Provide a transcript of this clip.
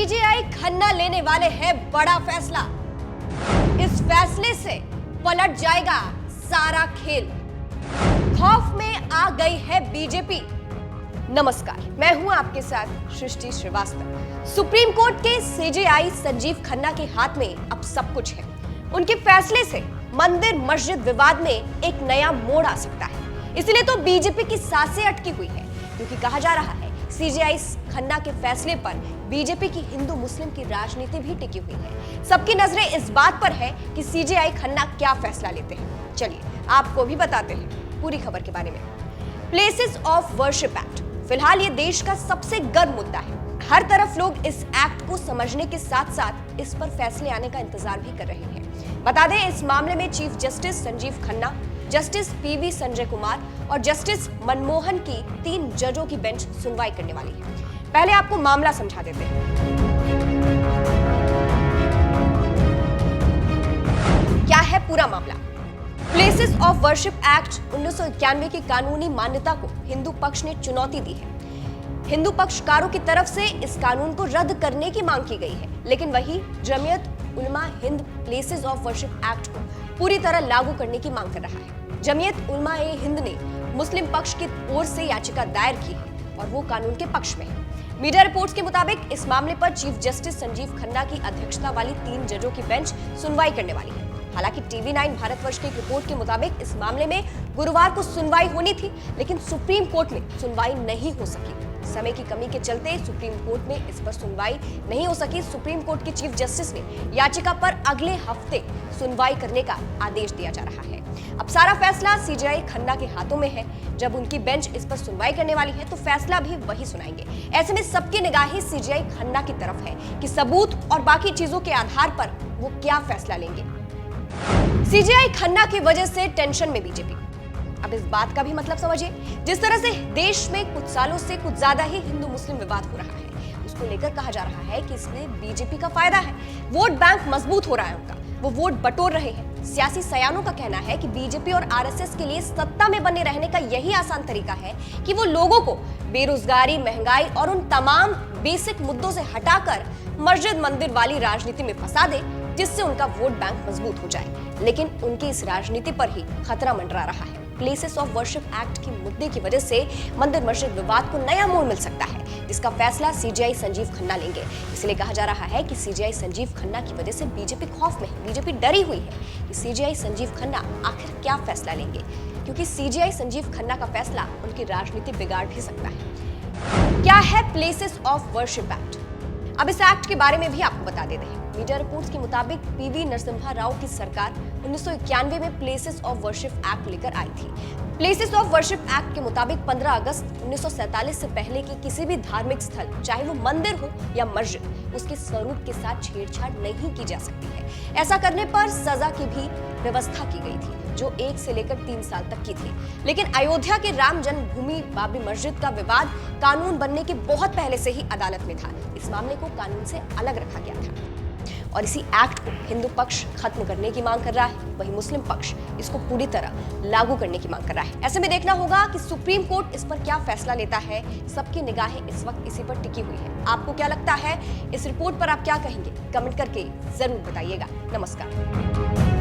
CJI Khanna लेने वाले हैं बड़ा फैसला। इस फैसले से पलट जाएगा सारा खेल। खौफ में आ गई है बीजेपी। नमस्कार, मैं हूं आपके साथ सृष्टि श्रीवास्तव। सुप्रीम कोर्ट के सीजेआई संजीव खन्ना के हाथ में अब सब कुछ है। उनके फैसले से मंदिर मस्जिद विवाद में एक नया मोड़ आ सकता है। इसलिए तो बीजेपी की सांसें अटकी हुई है, क्योंकि कहा जा रहा है सीजेआई खन्ना के फैसले पर बीजेपी की हिंदू मुस्लिम की राजनीति भी टिकी हुई है। सबकी नजरें इस बात पर है कि सीजेआई खन्ना क्या फैसला लेते हैं। चलिए आपको भी बताते हैं पूरी खबर के बारे में। प्लेसेस ऑफ वर्शिप एक्ट फिलहाल ये देश का सबसे गर्म मुद्दा है। हर तरफ लोग इस एक्ट को समझने के साथ साथ इस पर फैसले आने का इंतजार भी कर रहे हैं। बता दें, इस मामले में chief justice Sanjeev Khanna, justice PV Sanjay Kumar और जस्टिस मनमोहन की 3 जजों की बेंच सुनवाई करने वाली है। पहले आपको मामला समझा देते हैं। क्या है पूरा मामला? प्लेसेस ऑफ वर्शिप एक्ट 1991 की कानूनी मान्यता को हिंदू पक्ष ने चुनौती दी है। हिंदू पक्षकारों की तरफ से इस कानून को रद्द करने की मांग की गई है, लेकिन वही Jamiat Ulama Hind places of worship act को पूरी तरह लागू करने की मांग कर रहा है। जमीयत उलमा ए हिंद ने मुस्लिम पक्ष की ओर से याचिका दायर की है और वो कानून के पक्ष में है। मीडिया रिपोर्ट्स के मुताबिक इस मामले पर चीफ जस्टिस संजीव खन्ना की अध्यक्षता वाली 3 जजों की बेंच सुनवाई करने वाली है। हालांकि टीवी9 भारतवर्ष की एक रिपोर्ट के मुताबिक इस मामले में गुरुवार को सुनवाई होनी थी, लेकिन सुप्रीम कोर्ट में सुनवाई नहीं हो सकी। समय की कमी के चलते सुप्रीम कोर्ट में इस पर सुनवाई नहीं हो सकी। सुप्रीम कोर्ट के चीफ जस्टिस ने याचिका पर अगले हफ्ते सुनवाई करने का आदेश दिया जा रहा है। अब सारा फैसला सीजेआई खन्ना के हाथों में है। जब उनकी बेंच इस पर सुनवाई करने वाली है तो फैसला भी वही सुनाएंगे। ऐसे में सबकी निगाहें सीजेआई खन्ना की तरफ है कि सबूत और बाकी चीजों के आधार पर वो क्या फैसला लेंगे। सीजेआई खन्ना की वजह से टेंशन में बीजेपी। अब इस बात का भी मतलब समझिए। जिस तरह से देश में कुछ सालों से कुछ ज्यादा ही हिंदू मुस्लिम विवाद हो रहा है, उसको लेकर कहा जा रहा है कि इसमें बीजेपी का फायदा है। वोट बैंक मजबूत हो रहा है उनका, वो वोट बटोर रहे हैं। सियासी सयानों का कहना है कि बीजेपी और आरएसएस के लिए सत्ता में बने रहने का यही आसान तरीका है कि वो लोगों को बेरोजगारी, महंगाई और उन तमाम बेसिक मुद्दों से हटाकर मस्जिद मंदिर वाली राजनीति में फंसा दे, जिससे उनका वोट बैंक मजबूत हो जाए। लेकिन उनकी इस राजनीति पर ही खतरा मंडरा रहा है। प्लेसेस ऑफ वर्शिप एक्ट के मुद्दे की वजह से मंदिर मस्जिद विवाद को नया मोड़ मिल सकता है, जिसका फैसला सीजेआई संजीव खन्ना लेंगे। इसलिए कहा जा रहा है कि सीजेआई संजीव खन्ना की वजह से बीजेपी खौफ में है। बीजेपी डरी हुई है कि सीजेआई संजीव खन्ना आखिर क्या फैसला लेंगे, क्योंकि सीजेआई संजीव खन्ना का फैसला उनकी राजनीति बिगाड़ भी सकता है। क्या है प्लेसेस ऑफ वर्शिप एक्ट? अब इस एक्ट के बारे में भी आपको बता देते हैं। मीडिया रिपोर्ट्स के मुताबिक पीवी नरसिम्हा राव की सरकार 1991 में प्लेसेस ऑफ वर्शिप एक्ट लेकर आई थी। प्लेसेस ऑफ वर्शिप एक्ट के मुताबिक 15 अगस्त 1947 से पहले के किसी भी धार्मिक स्थल, चाहे वो मंदिर हो या मस्जिद, उसके स्वरूप के साथ छेड़छाड़ नहीं की जा सकती है। ऐसा करने पर सजा की भी व्यवस्था की गई थी, जो 1 से लेकर 3 साल तक की थी। लेकिन अयोध्या के राम जन्मभूमि बाबरी मस्जिद का विवाद कानून बनने के बहुत पहले से ही अदालत में था। इस मामले को कानून से अलग रखा गया था और इसी एक्ट को हिंदू पक्ष खत्म करने की मांग कर रहा है, वही मुस्लिम पक्ष इसको पूरी तरह लागू करने की मांग कर रहा है। ऐसे में देखना होगा कि सुप्रीम कोर्ट इस पर क्या फैसला लेता है। सबकी निगाहें इस वक्त इसी पर टिकी हुई है। आपको क्या लगता है? इस रिपोर्ट पर आप क्या कहेंगे? कमेंट करके जरूर बताइएगा। नमस्कार।